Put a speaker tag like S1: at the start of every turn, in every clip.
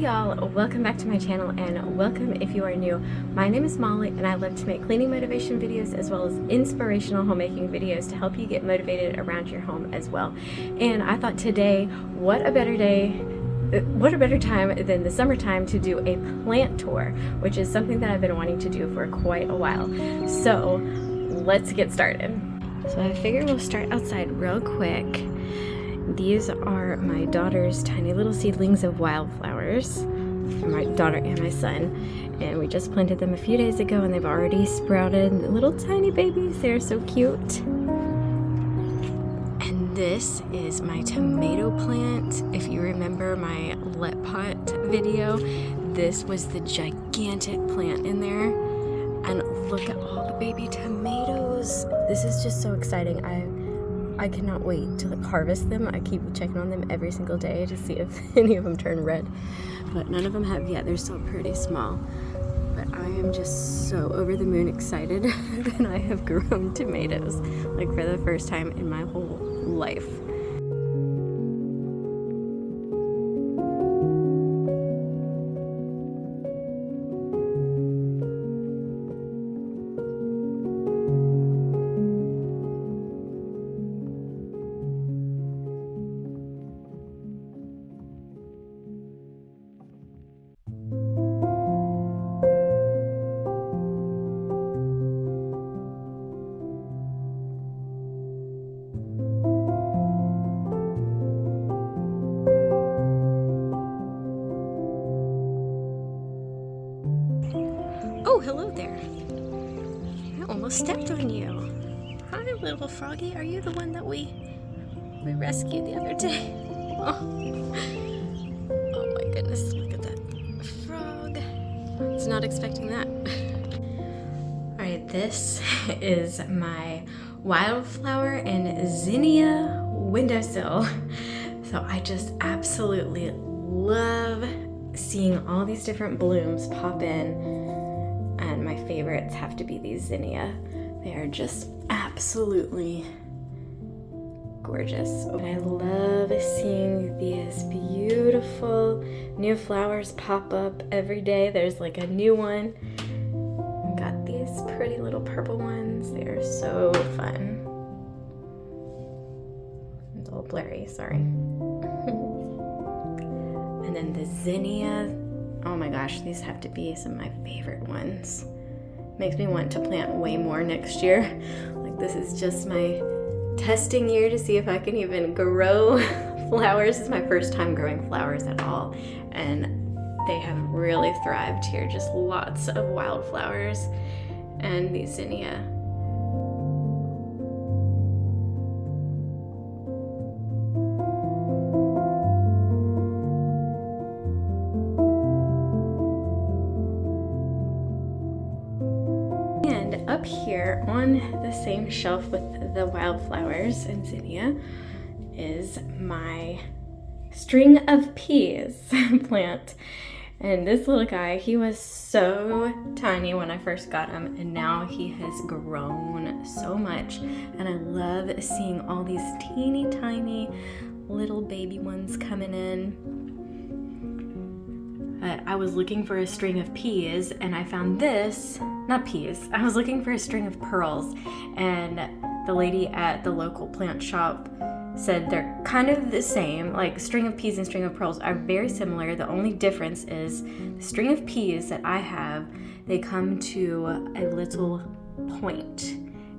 S1: Hey y'all, welcome back to my channel and welcome if you are new. My name is Molly and I love to make cleaning motivation videos as well as inspirational homemaking videos to help you get motivated around your home as well. And I thought today, what a better time than the summertime to do a plant tour, which is something that I've been wanting to do for quite a while. So let's get started. So I figure we'll start outside real quick. These are my daughter's tiny little seedlings of wildflowers, my daughter and my son, and we just planted them a few days ago and they've already sprouted little tiny babies. They're so cute. And this is my tomato plant. If you remember my let pot video, this was the gigantic plant in there, and look at all the baby tomatoes. This is just so exciting. I cannot wait to harvest them. I keep checking on them every single day to see if any of them turn red, but none of them have yet. They're still pretty small, but I am just so over the moon excited that I have grown tomatoes, like for the first time in my whole life. Oh, hello there. I almost stepped on you. Hi, little froggy. Are you the one that we rescued the other day? Oh. Oh my goodness, look at that frog. I was not expecting that. Alright, this is my Wildflower and Zenia windowsill. So I just absolutely love seeing all these different blooms pop in. And my favorites have to be these Zenia. They are just absolutely gorgeous. And I love seeing these beautiful new flowers pop up every day. There's like a new one. I've got these pretty little purple ones. They are so fun. It's all blurry, sorry. And then the Zenia. Oh my gosh, these have to be some of my favorite ones. Makes me want to plant way more next year. Like, this is just my testing year to see if I can even grow flowers. This is my first time growing flowers at all, and they have really thrived here. Just lots of wildflowers and these Zenia. Up here on the same shelf with the wildflowers and Zenia is my string of peas plant. And this little guy, he was so tiny when I first got him, and now he has grown so much. And I love seeing all these teeny tiny little baby ones coming in. I was looking for a string of peas and I found this, not peas, I was looking for a string of pearls, and the lady at the local plant shop said they're kind of the same, like string of peas and string of pearls are very similar. The only difference is the string of peas that I have, they come to a little point,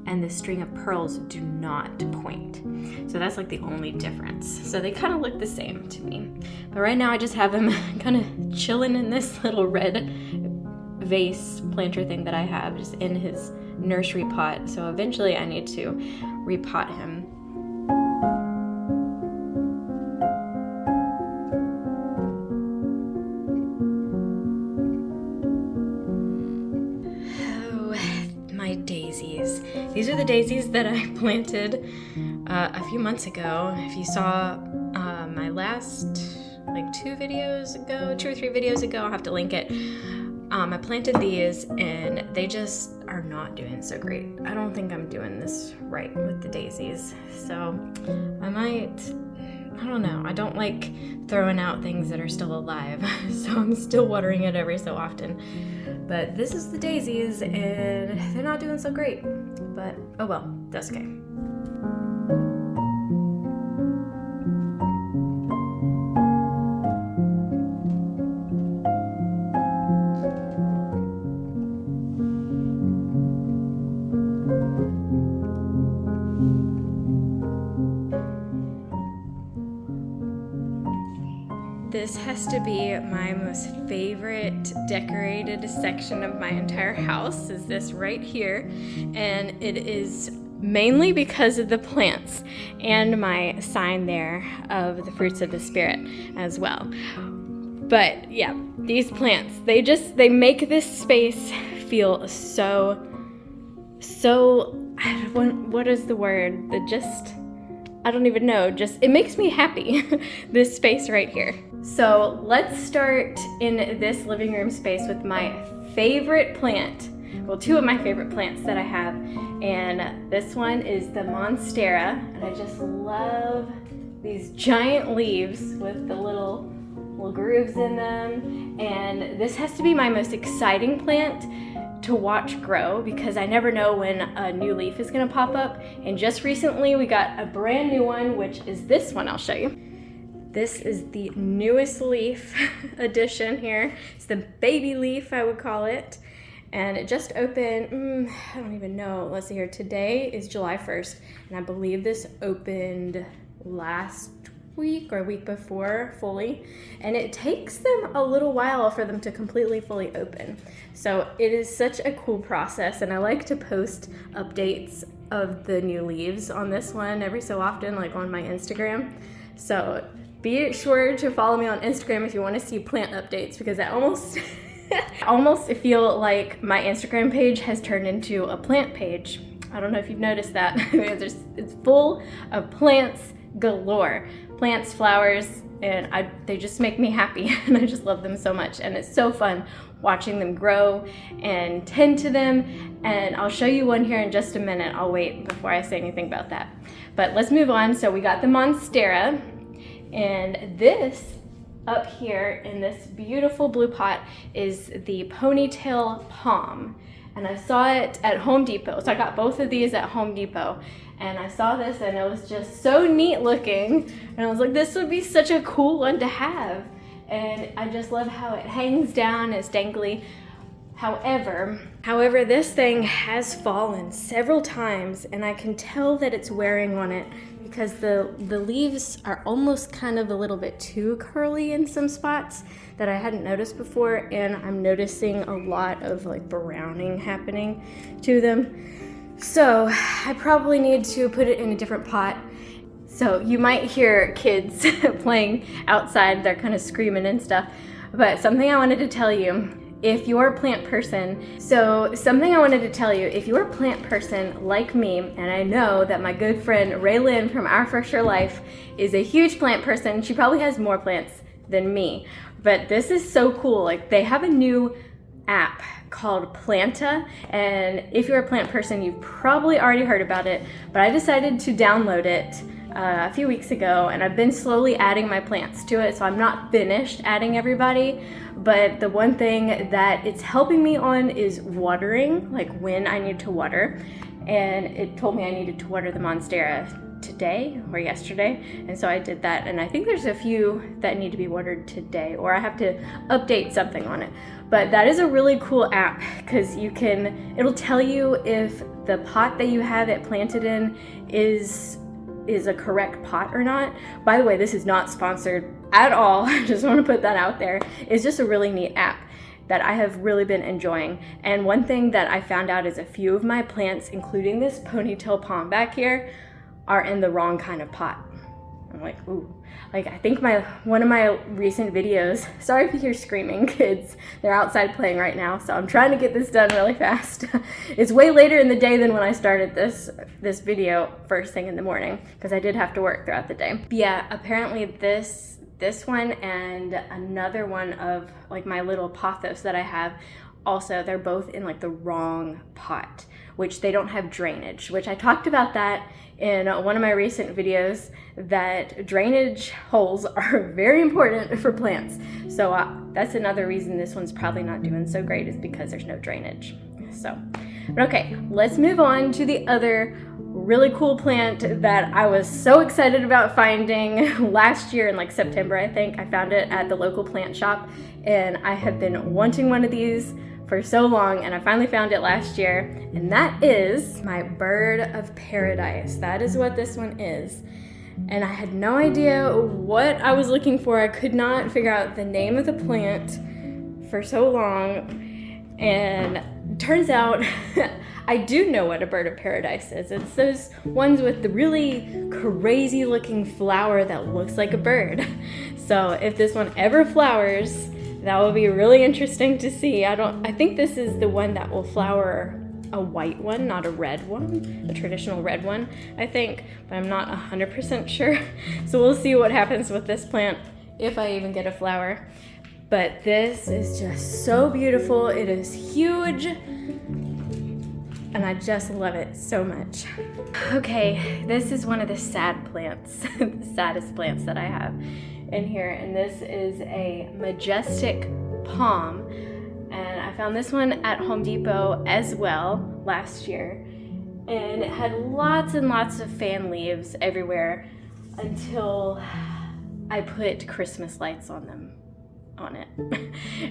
S1: and the string of pearls do not point. So that's like the only difference. So they kind of look the same to me. But right now I just have them kind of chilling in this little red vase planter thing that I have just in his nursery pot. So eventually I need to repot him. Daisies. These are the daisies that I planted a few months ago. If you saw my last like 2 or 3 videos ago, I'll have to link it. I planted these and they just are not doing so great. I don't think I'm doing this right with the daisies. So I might I don't know, I don't like throwing out things that are still alive, so I'm still watering it every so often. But this is the daisies, and they're not doing so great, but oh well, that's okay. This has to be my most favorite decorated section of my entire house, is this right here. And it is mainly because of the plants and my sign there of the fruits of the spirit as well. But yeah, these plants, they make this space feel so, what is the word? I don't even know, it makes me happy, this space right here. So let's start in this living room space with my favorite plant. Well, two of my favorite plants that I have. And this one is the Monstera. And I just love these giant leaves with the little grooves in them. And this has to be my most exciting plant to watch grow because I never know when a new leaf is gonna pop up. And just recently we got a brand new one, which is this one I'll show you. This is the newest leaf addition here. It's the baby leaf, I would call it. And it just opened, I don't even know. Let's see here, today is July 1st. And I believe this opened last week or week before fully. And it takes them a little while for them to completely fully open. So it is such a cool process. And I like to post updates of the new leaves on this one every so often, like on my Instagram. So be sure to follow me on Instagram if you want to see plant updates, because I almost feel like my Instagram page has turned into a plant page. I don't know if you've noticed that. It's full of plants galore. Plants, flowers, and they just make me happy, and I just love them so much. And it's so fun watching them grow and tend to them. And I'll show you one here in just a minute. I'll wait before I say anything about that. But let's move on. So we got the Monstera. And this up here in this beautiful blue pot is the Ponytail Palm. And I saw it at Home Depot. So I got both of these at Home Depot. And I saw this and it was just so neat looking. And I was like, this would be such a cool one to have. And I just love how it hangs down, it's dangly. However, this thing has fallen several times and I can tell that it's wearing on it because the leaves are almost kind of a little bit too curly in some spots that I hadn't noticed before, and I'm noticing a lot of like browning happening to them. So I probably need to put it in a different pot. So you might hear kids playing outside, they're kind of screaming and stuff. But something I wanted to tell you, if you're a plant person, if you're a plant person like me, and I know that my good friend Raylynn from Our Fresh Your Life is a huge plant person. She probably has more plants than me, but this is so cool. Like, they have a new app called Planta, and if you're a plant person, you've probably already heard about it, but I decided to download it a few weeks ago, and I've been slowly adding my plants to it, so I'm not finished adding everybody. But the one thing that it's helping me on is watering, like when I need to water. And it told me I needed to water the Monstera today or yesterday. And so I did that. And I think there's a few that need to be watered today, or I have to update something on it. But that is a really cool app because it'll tell you if the pot that you have it planted in is a correct pot or not. By the way, this is not sponsored at all. I just want to put that out there. It's just a really neat app that I have really been enjoying. And one thing that I found out is a few of my plants, including this Ponytail Palm back here, are in the wrong kind of pot. I'm like, ooh. Like, I think one of my recent videos, sorry if you hear screaming, kids, they're outside playing right now, so I'm trying to get this done really fast. It's way later in the day than when I started this video first thing in the morning, because I did have to work throughout the day. But yeah, apparently this one and another one of like my little pathos that I have also they're both in like the wrong pot, which they don't have drainage, which I talked about that in one of my recent videos, that drainage holes are very important for plants. So that's another reason this one's probably not doing so great, is because there's no drainage. So, okay, let's move on to the other really cool plant that I was so excited about finding last year in like September, I think. I found it at the local plant shop, and I have been wanting one of these for so long, and I finally found it last year, and that is my bird of paradise. That is what this one is. And I had no idea what I was looking for. I could not figure out the name of the plant for so long, and turns out I do know what a bird of paradise is. It's those ones with the really crazy looking flower that looks like a bird. So if this one ever flowers, that will be really interesting to see. I think this is the one that will flower a white one, not a red one, a traditional red one, I think, but I'm not 100% sure. So we'll see what happens with this plant, if I even get a flower. But this is just so beautiful. It is huge, and I just love it so much. Okay, this is one of the sad plants, the saddest plants that I have in here, and this is a Majestic Palm, and I found this one at Home Depot as well last year, and it had lots and lots of fan leaves everywhere until I put Christmas lights on it.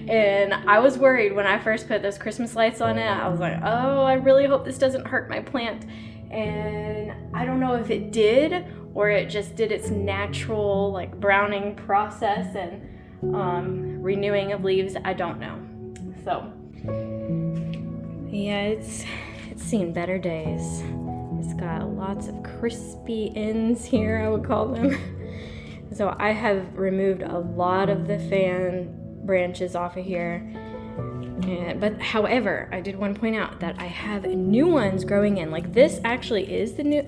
S1: And I was worried when I first put those Christmas lights on it. I was like, oh, I really hope this doesn't hurt my plant. And I don't know if it did, or it just did its natural like browning process and renewing of leaves. I don't know. So yeah, it's seen better days. It's got lots of crispy ends here, I would call them. So I have removed a lot of the fan branches off of here. But however, I did want to point out that I have new ones growing in. Like this actually is the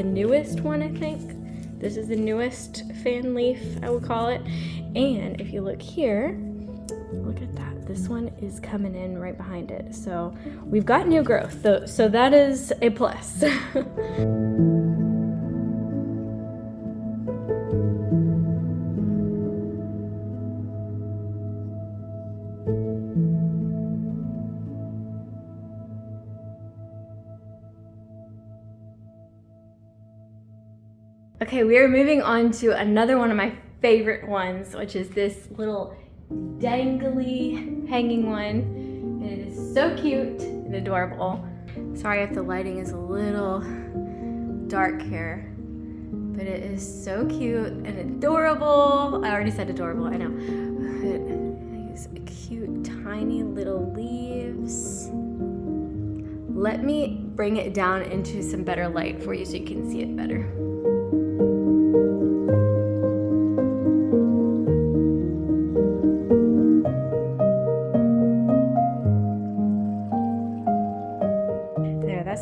S1: newest one, I think. This is the newest fan leaf, I would call it. And if you look here, look at that. This one is coming in right behind it. So we've got new growth. So that is a plus. Okay, we are moving on to another one of my favorite ones, which is this little dangly hanging one. And it is so cute and adorable. Sorry if the lighting is a little dark here, but it is so cute and adorable. I already said adorable, I know. But these cute, tiny little leaves. Let me bring it down into some better light for you so you can see it better.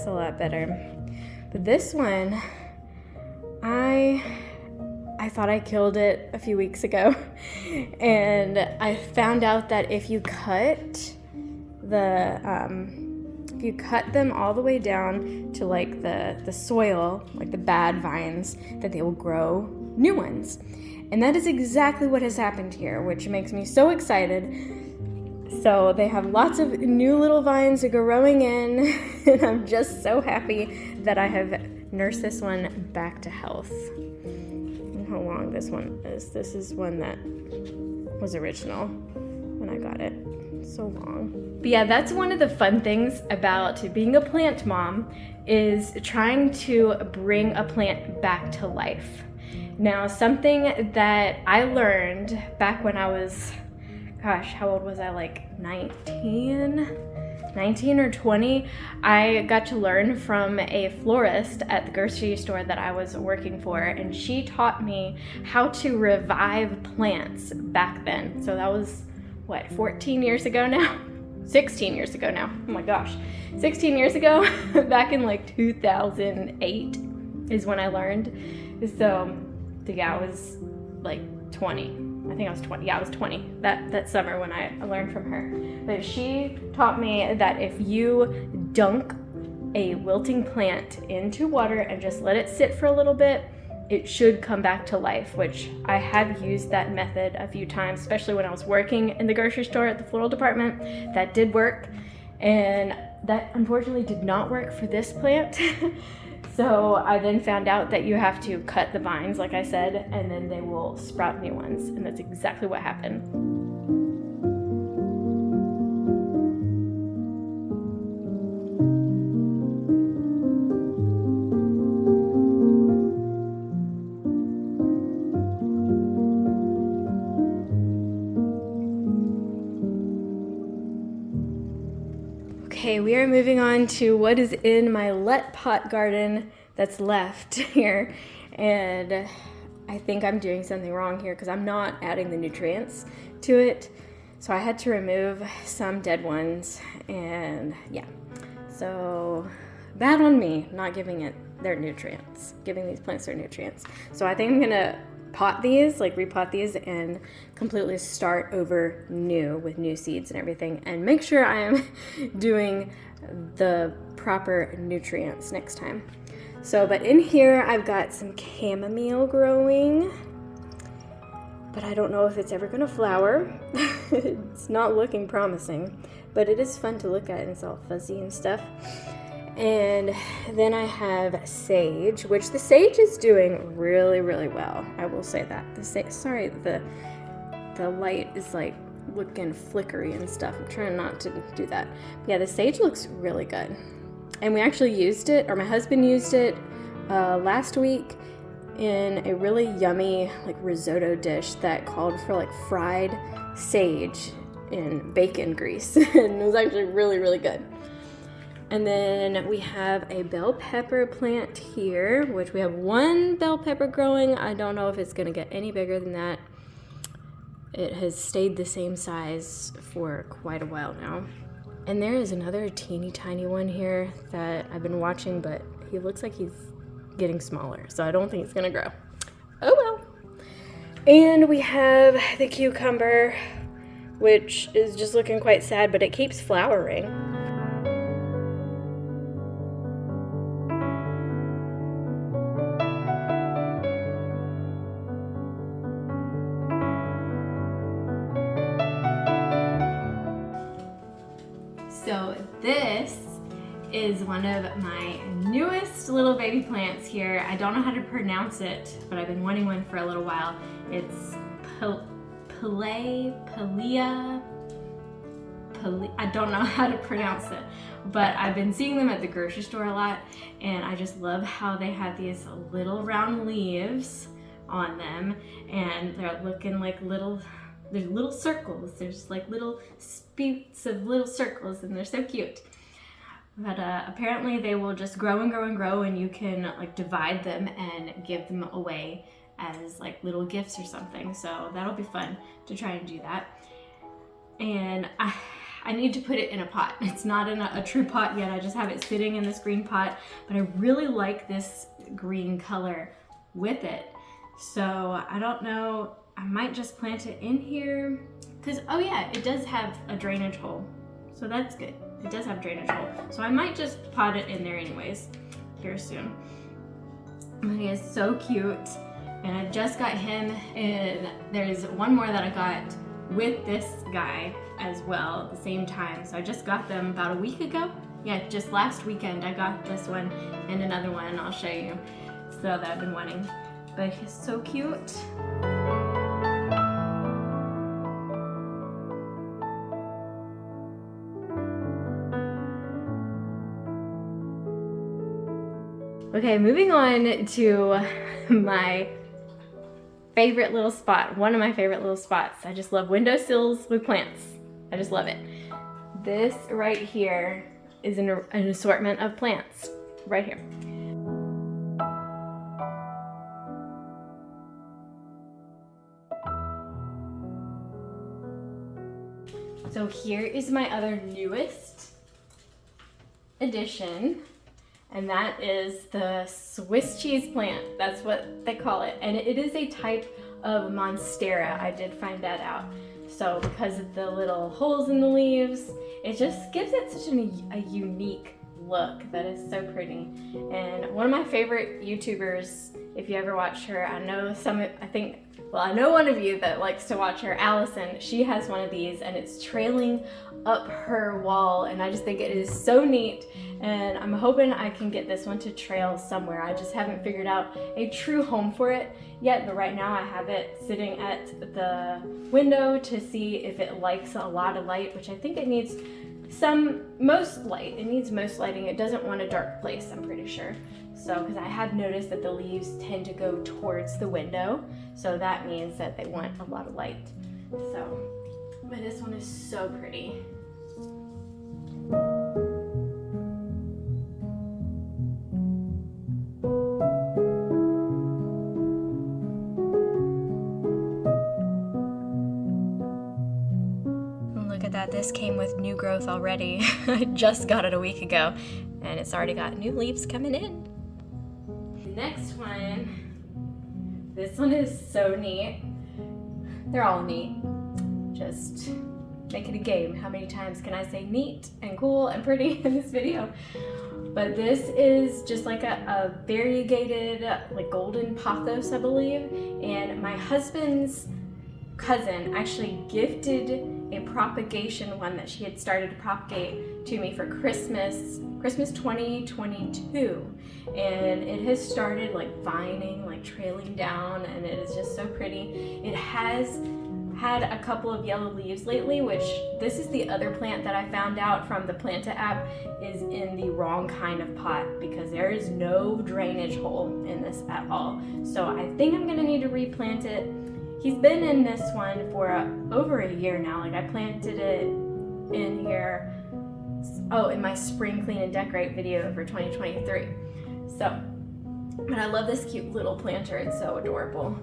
S1: A lot better. But this one, I thought I killed it a few weeks ago, and I found out that if you cut them all the way down to like the soil, like the bad vines, that they will grow new ones. And that is exactly what has happened here, which makes me so excited. So they have lots of new little vines growing in, and I'm just so happy that I have nursed this one back to health. And how long this one is. This is one that was original when I got it. So long. But yeah, that's one of the fun things about being a plant mom, is trying to bring a plant back to life. Now, something that I learned back when I was, gosh, how old was I? Like 19 or 20. I got to learn from a florist at the grocery store that I was working for, and she taught me how to revive plants back then. So that was, what, 14 years ago now? 16 years ago now. Oh my gosh. 16 years ago, back in like 2008 is when I learned. So yeah, I was like 20. I think I was 20. Yeah, I was 20 that summer when I learned from her. But she taught me that if you dunk a wilting plant into water and just let it sit for a little bit, it should come back to life, which I have used that method a few times, especially when I was working in the grocery store at the floral department. That did work, and that unfortunately did not work for this plant. So I then found out that you have to cut the vines, like I said, and then they will sprout new ones, and that's exactly what happened. Okay, we are moving on to what is in my let pot garden that's left here, and I think I'm doing something wrong here because I'm not adding the nutrients to it. So I had to remove some dead ones, and yeah, so bad on me not giving it their nutrients, giving these plants their nutrients. So I think I'm gonna pot these, like repot these, and completely start over new with new seeds and everything, and make sure I am doing the proper nutrients next time. So, but in here I've got some chamomile growing, but I don't know if it's ever gonna flower. It's not looking promising, but it is fun to look at, and it's all fuzzy and stuff. And then I have sage, which the sage is doing really, really well. I will say that. Sorry, the light is like looking flickery and stuff. I'm trying not to do that. But yeah, the sage looks really good. And we actually used it, or my husband used it last week in a really yummy like risotto dish that called for like fried sage in bacon grease. And it was actually really, really good. And then we have a bell pepper plant here, which we have one bell pepper growing. I don't know if it's gonna get any bigger than that. It has stayed the same size for quite a while now. And there is another teeny tiny one here that I've been watching, but he looks like he's getting smaller, so I don't think it's gonna grow. Oh well. And we have the cucumber, which is just looking quite sad, but it keeps flowering. So this is one of my newest little baby plants here. I don't know how to pronounce it, but I've been wanting one for a little while. It's Palea. I don't know how to pronounce it, but I've been seeing them at the grocery store a lot, and I just love how they have these little round leaves on them, and they're looking like there's little circles. There's like little spoots of little circles, and they're so cute. But apparently they will just grow and grow and grow, and you can like divide them and give them away as like little gifts or something. So that'll be fun to try and do that. And I need to put it in a pot. It's not in a true pot yet. I just have it sitting in this green pot, but I really like this green color with it. So I don't know, I might just plant it in here because, oh yeah, it does have a drainage hole. So that's good. It does have a drainage hole. So I might just pot it in there anyways here soon. But he is so cute. And I just got him, and there's one more that I got with this guy as well at the same time. So I just got them about a week ago. Yeah, just last weekend I got this one and another one I'll show you. So that I've been wanting. But he's so cute. Okay, moving on to my favorite little spot, one of my favorite little spots. I just love windowsills with plants. I just love it. This right here is an assortment of plants, right here. So here is my other newest addition. And that is the Swiss cheese plant. That's what they call it. And it is a type of Monstera. I did find that out. So because of the little holes in the leaves, it just gives it such a unique look that is so pretty. And one of my favorite YouTubers, if you ever watch her, I know one of you that likes to watch her, Allison. She has one of these and it's trailing up her wall, and I just think it is so neat, and I'm hoping I can get this one to trail somewhere. I just haven't figured out a true home for it yet, but right now I have it sitting at the window to see if it likes a lot of light, which I think it needs most light. It needs most lighting. It doesn't want a dark place, I'm pretty sure. So, because I have noticed that the leaves tend to go towards the window, so that means that they want a lot of light. So, but this one is so pretty. Look at that, this came with new growth already. I just got it a week ago, and it's already got new leaves coming in. Next one, this one is so neat. They're all neat. Just make it a game. How many times can I say neat and cool and pretty in this video? But this is just like a variegated, like golden pathos, I believe. And my husband's cousin actually gifted a propagation one that she had started to propagate to me for Christmas 2022, and it has started like vining, like trailing down, and it is just so pretty. It has had a couple of yellow leaves lately, which this is the other plant that I found out from the Planta app is in the wrong kind of pot, because there is no drainage hole in this at all. So I think I'm gonna need to replant it. He's been in this one for over a year now. Like, I planted it in here, in my spring clean and decorate video for 2023. So, but I love this cute little planter. It's so adorable.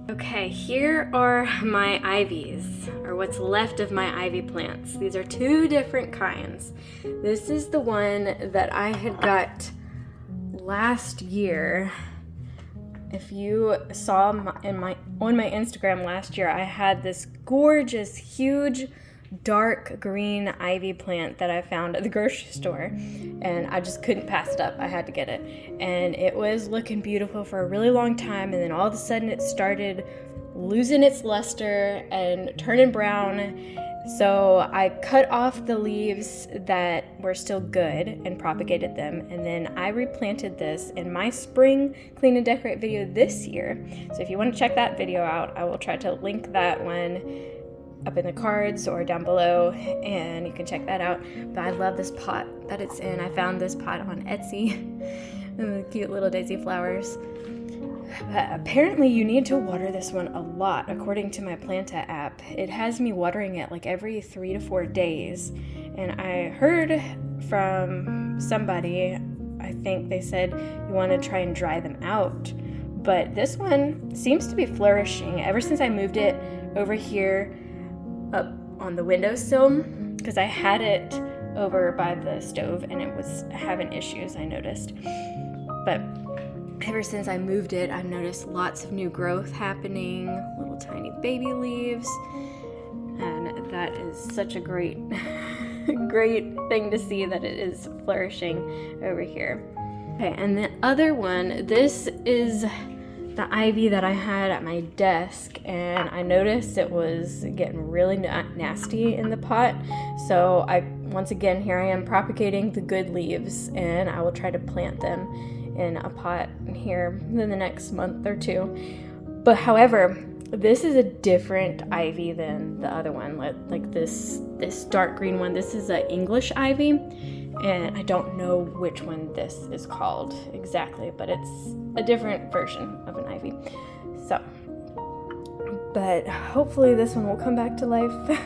S1: Okay, here are my ivies, or what's left of my ivy plants. These are two different kinds. This is the one that I had got last year. If you saw on my Instagram last year, I had this gorgeous, huge, dark green ivy plant that I found at the grocery store, and I just couldn't pass it up. I had to get it, and it was looking beautiful for a really long time, and then all of a sudden it started losing its luster and turning brown. So I cut off the leaves that were still good and propagated them, and then I replanted this in my spring clean and decorate video this year. So if you want to check that video out, I will try to link that one up in the cards or down below, and you can check that out. But I love this pot that it's in. I found this pot on Etsy, and the cute little daisy flowers. But apparently you need to water this one a lot, according to my Planta app. It has me watering it like every 3 to 4 days. And I heard from somebody, I think they said you want to try and dry them out. But this one seems to be flourishing ever since I moved it over here up on the windowsill, because I had it over by the stove and it was having issues, I noticed. But ever since I moved it, I've noticed lots of new growth happening, little tiny baby leaves, and that is such a great thing to see that it is flourishing over here. Okay, and the other one, this is the ivy that I had at my desk, and I noticed it was getting really nasty in the pot. So once again, here I am propagating the good leaves, and I will try to plant them in a pot here in the next month or two. But however, this is a different ivy than the other one. Like this dark green one, this is an English ivy, and I don't know which one this is called exactly, but it's a different version of an ivy. So, but hopefully this one will come back to life.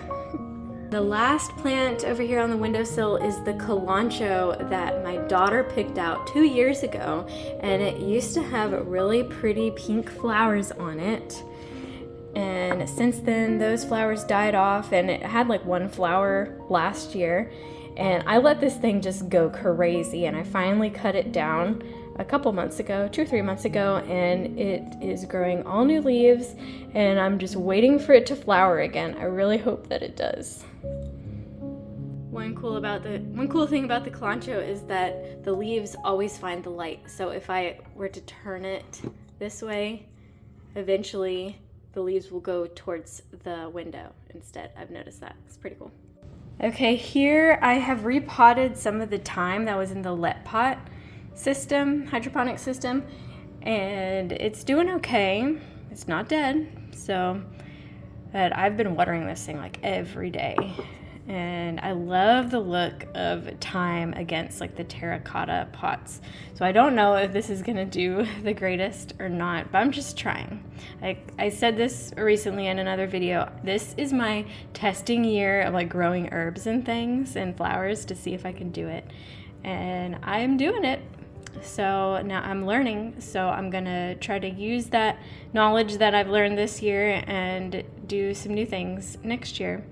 S1: The last plant over here on the windowsill is the Colano that my daughter picked out 2 years ago, and it used to have really pretty pink flowers on it. And since then, those flowers died off, and it had like one flower last year. And I let this thing just go crazy, and I finally cut it down a couple months ago, 2 or 3 months ago, and it is growing all new leaves, and I'm just waiting for it to flower again. I really hope that it does. One cool thing about the Colano is that the leaves always find the light. So if I were to turn it this way, eventually the leaves will go towards the window instead. I've noticed that. It's pretty cool. Okay, here I have repotted some of the thyme that was in the let pot system, hydroponic system, and it's doing okay. It's not dead, so but I've been watering this thing like every day, and I love the look of thyme against like the terracotta pots. So I don't know if this is gonna do the greatest or not, but I'm just trying. I said this recently in another video. This is my testing year of like growing herbs and things and flowers to see if I can do it, and I'm doing it. So now I'm learning, so I'm gonna try to use that knowledge that I've learned this year and do some new things next year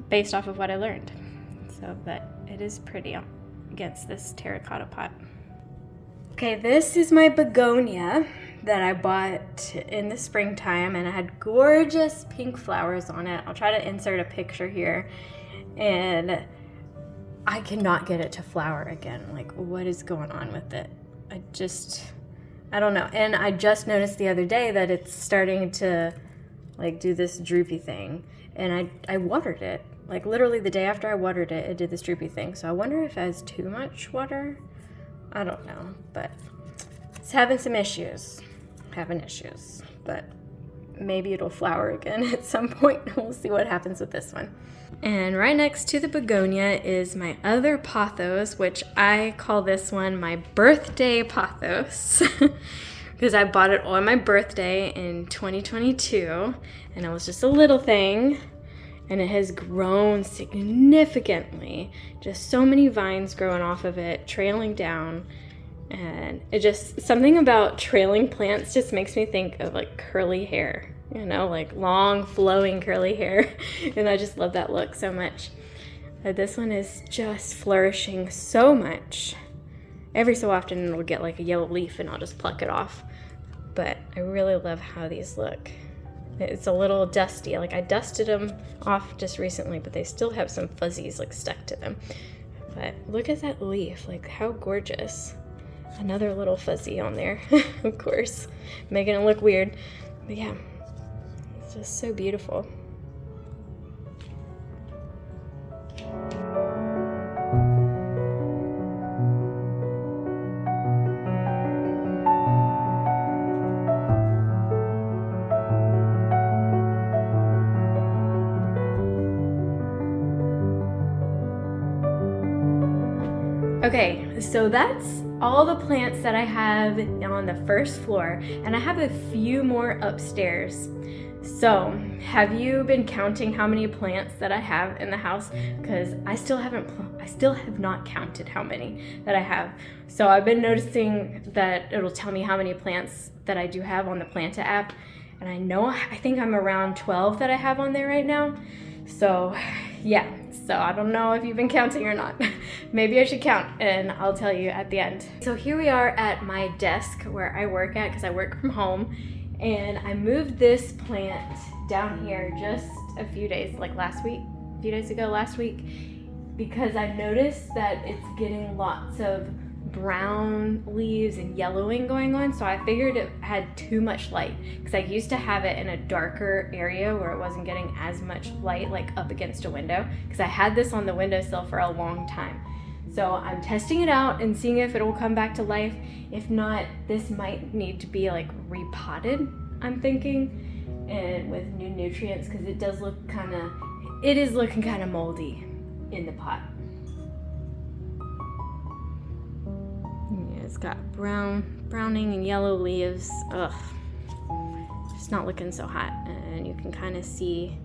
S1: based off of what I learned. So, but it is pretty against this terracotta pot. Okay, this is my begonia that I bought in the springtime, and it had gorgeous pink flowers on it. I'll try to insert a picture here, and I cannot get it to flower again. Like, what is going on with it? I don't know. And I just noticed the other day that it's starting to like do this droopy thing, and I watered it. Like literally the day after I watered it, it did this droopy thing. So I wonder if it has too much water. I don't know, but it's having some issues. But maybe it'll flower again at some point. We'll see what happens with this one. And right next to the begonia is my other pathos, which I call this one my birthday pathos because I bought it on my birthday in 2022, and it was just a little thing, and it has grown significantly. Just so many vines growing off of it, trailing down, and it just, something about trailing plants just makes me think of like curly hair. You know, like long flowing curly hair, and I just love that look so much. But this one is just flourishing so much. Every so often it'll get like a yellow leaf and I'll just pluck it off. But I really love how these look. It's a little dusty. Like I dusted them off just recently, but they still have some fuzzies like stuck to them. But look at that leaf, like how gorgeous. Another little fuzzy on there, of course, making it look weird. But yeah. It's just so beautiful. Okay, so that's all the plants that I have on the first floor, and I have a few more upstairs. So, have you been counting how many plants that I have in the house? Because I still have not counted how many that I have. So I've been noticing that it'll tell me how many plants that I do have on the Planta app, and I think I'm around 12 that I have on there right now. So yeah, so I don't know if you've been counting or not. Maybe I should count and I'll tell you at the end. So here we are at my desk where I work at, because I work from home. And I moved this plant down here just a few days ago, last week, because I noticed that it's getting lots of brown leaves and yellowing going on. So I figured it had too much light, because I used to have it in a darker area where it wasn't getting as much light, like up against a window, because I had this on the windowsill for a long time. So I'm testing it out and seeing if it will come back to life. If not, this might need to be like repotted, I'm thinking, and with new nutrients, because it is looking kind of moldy in the pot. Yeah, it's got browning and yellow leaves. Ugh, it's not looking so hot, and you can kind of see,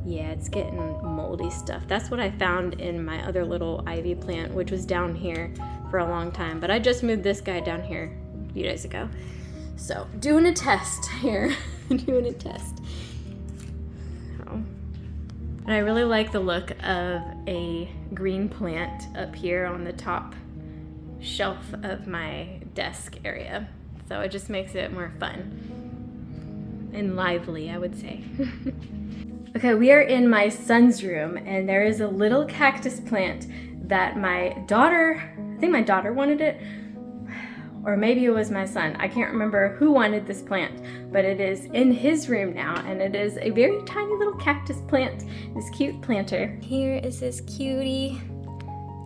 S1: yeah, it's getting moldy stuff. That's what I found in my other little ivy plant, which was down here for a long time. But I just moved this guy down here a few days ago. So, doing a test here. Doing a test. So, And I really like the look of a green plant up here on the top shelf of my desk area. So it just makes it more fun and lively, I would say. Okay, we are in my son's room, and there is a little cactus plant that my daughter, I think my daughter wanted it, or maybe it was my son. I can't remember who wanted this plant, but it is in his room now, and it is a very tiny little cactus plant, this cute planter. Here is this cutie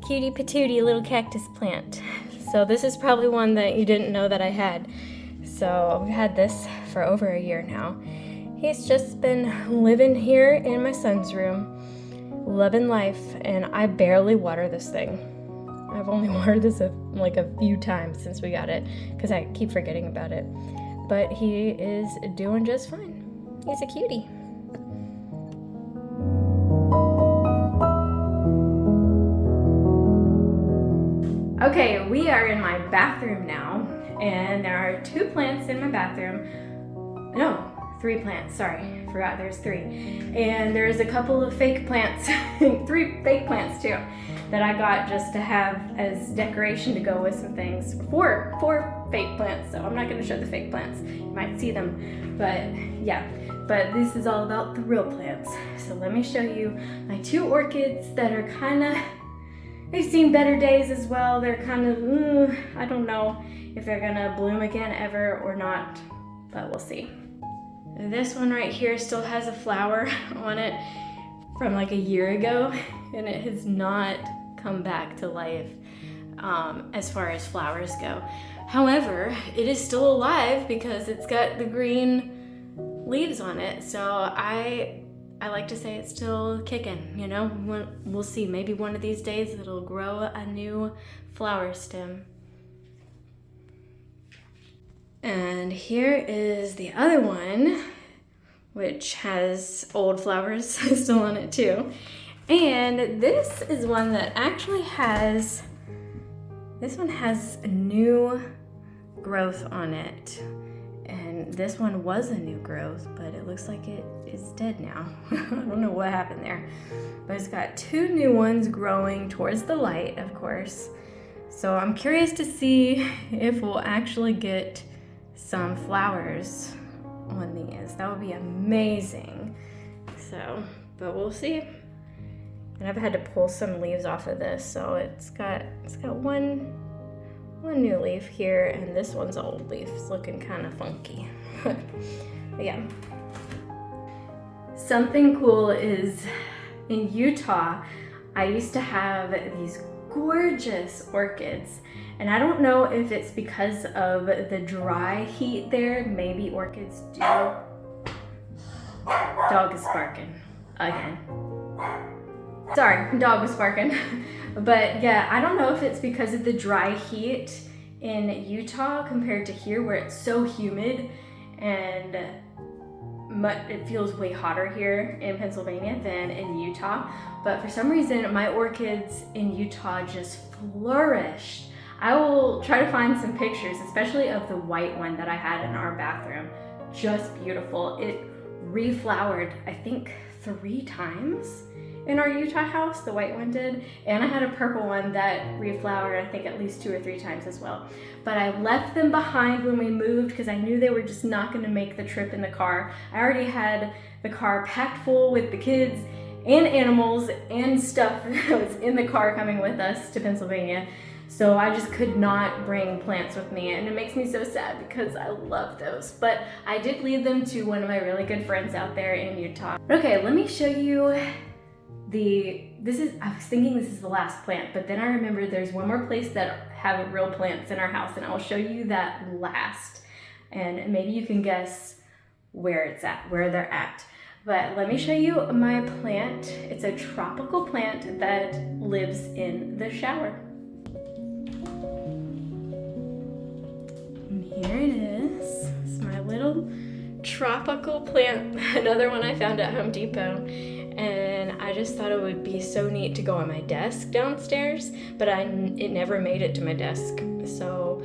S1: patootie little cactus plant. So this is probably one that you didn't know that I had. So I've had this for over a year now. He's just been living here in my son's room, loving life, and I barely water this thing. I've only watered this like a few times since we got it because I keep forgetting about it. But he is doing just fine. He's a cutie. Okay, we are in my bathroom now, and there are 2 plants in my bathroom. No, 3 plants, sorry, forgot there's 3. And there's a couple of fake plants, 3 fake plants too, that I got just to have as decoration to go with some things. 4 fake plants, so I'm not gonna show the fake plants. You might see them, but yeah. But this is all about the real plants. So let me show you my 2 orchids that are kinda, they've seen better days as well. They're kind of, I don't know if they're gonna bloom again ever or not, but we'll see. This one right here still has a flower on it from like a year ago, and it has not come back to life as far as flowers go. However, it is still alive because it's got the green leaves on it, so I like to say it's still kicking, you know? We'll see, maybe one of these days it'll grow a new flower stem. And here is the other one, which has old flowers still on it too. And this is one that actually has, this one has a new growth on it. And this one was a new growth, but it looks like it is dead now. I don't know what happened there. But it's got 2 new ones growing towards the light, of course. So I'm curious to see if we'll actually get some flowers on these. That would be amazing. So, but we'll see. And I've had to pull some leaves off of this, so it's got one new leaf here, and this one's an old leaf. It's looking kind of funky. But yeah. Something cool is in Utah, I used to have these gorgeous orchids. And I don't know if it's because of the dry heat there. Maybe orchids do. Dog is barking again. Sorry, dog was barking. But yeah, I don't know if it's because of the dry heat in Utah compared to here where it's so humid and it feels way hotter here in Pennsylvania than in Utah. But for some reason, my orchids in Utah just flourished. I will try to find some pictures, especially of the white one that I had in our bathroom. Just beautiful. It reflowered, I think, 3 times in our Utah house, the white one did. And I had a purple one that reflowered, I think, at least 2 or 3 times as well. But I left them behind when we moved because I knew they were just not gonna make the trip in the car. I already had the car packed full with the kids and animals and stuff that was in the car coming with us to Pennsylvania. So I just could not bring plants with me, and it makes me so sad because I love those. But I did leave them to one of my really good friends out there in Utah. Okay, let me show you I was thinking this is the last plant, but then I remembered there's one more place that have real plants in our house, and I'll show you that last. And maybe you can guess where they're at. But let me show you my plant. It's a tropical plant that lives in the shower. Here it is. It's my little tropical plant, another one I found at Home Depot. And I just thought it would be so neat to go on my desk downstairs, but it never made it to my desk. So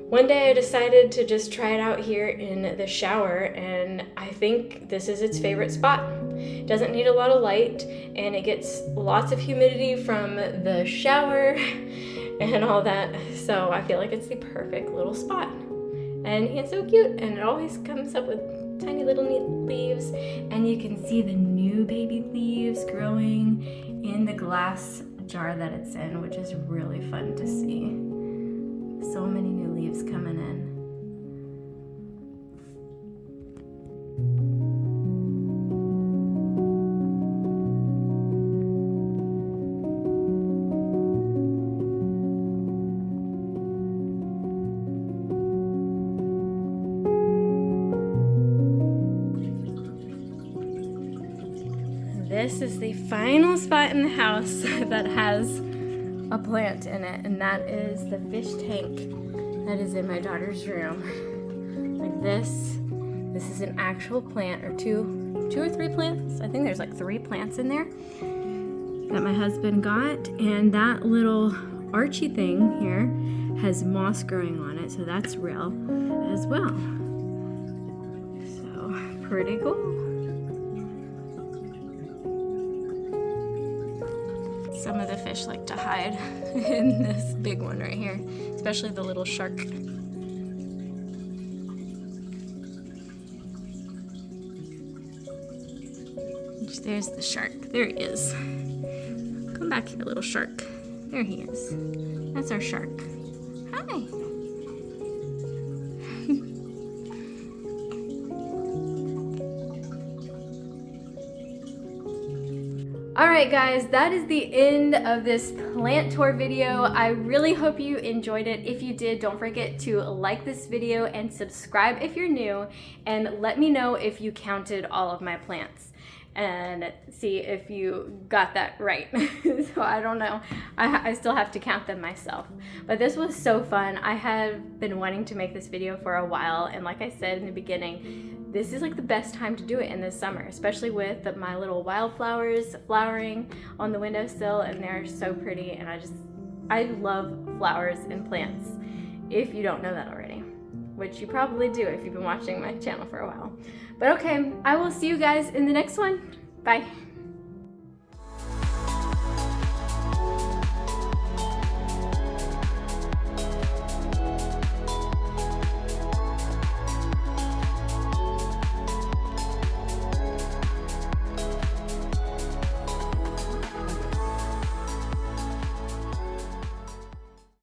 S1: One day I decided to just try it out here in the shower, and I think this is its favorite spot. It doesn't need a lot of light, and it gets lots of humidity from the shower and all that, so I feel like it's the perfect little spot. And it's so cute, and it always comes up with tiny little neat leaves, and you can see the new baby leaves growing in the glass jar that it's in, which is really fun to see. So many new leaves coming in. This is the final spot in the house that has a plant in it, and that is the fish tank that is in my daughter's room. Like this is an actual plant, or two or three plants. I think there's like 3 plants in there that my husband got, and that little archy thing here has moss growing on it, so that's real as well. So pretty cool. Some of the fish like to hide in this big one right here, especially the little shark. There's the shark. There he is. Come back here, little shark. There he is. That's our shark. Hi. Alright guys, that is the end of this plant tour video. I really hope you enjoyed it. If you did, don't forget to like this video and subscribe if you're new, and let me know if you counted all of my plants and see if you got that right. So I don't know. I still have to count them myself. But this was so fun. I have been wanting to make this video for a while, and like I said in the beginning, this is like the best time to do it in the summer, especially with my little wildflowers flowering on the windowsill, and they're so pretty, and I love flowers and plants, if you don't know that already, which you probably do if you've been watching my channel for a while. But okay, I will see you guys in the next one. Bye.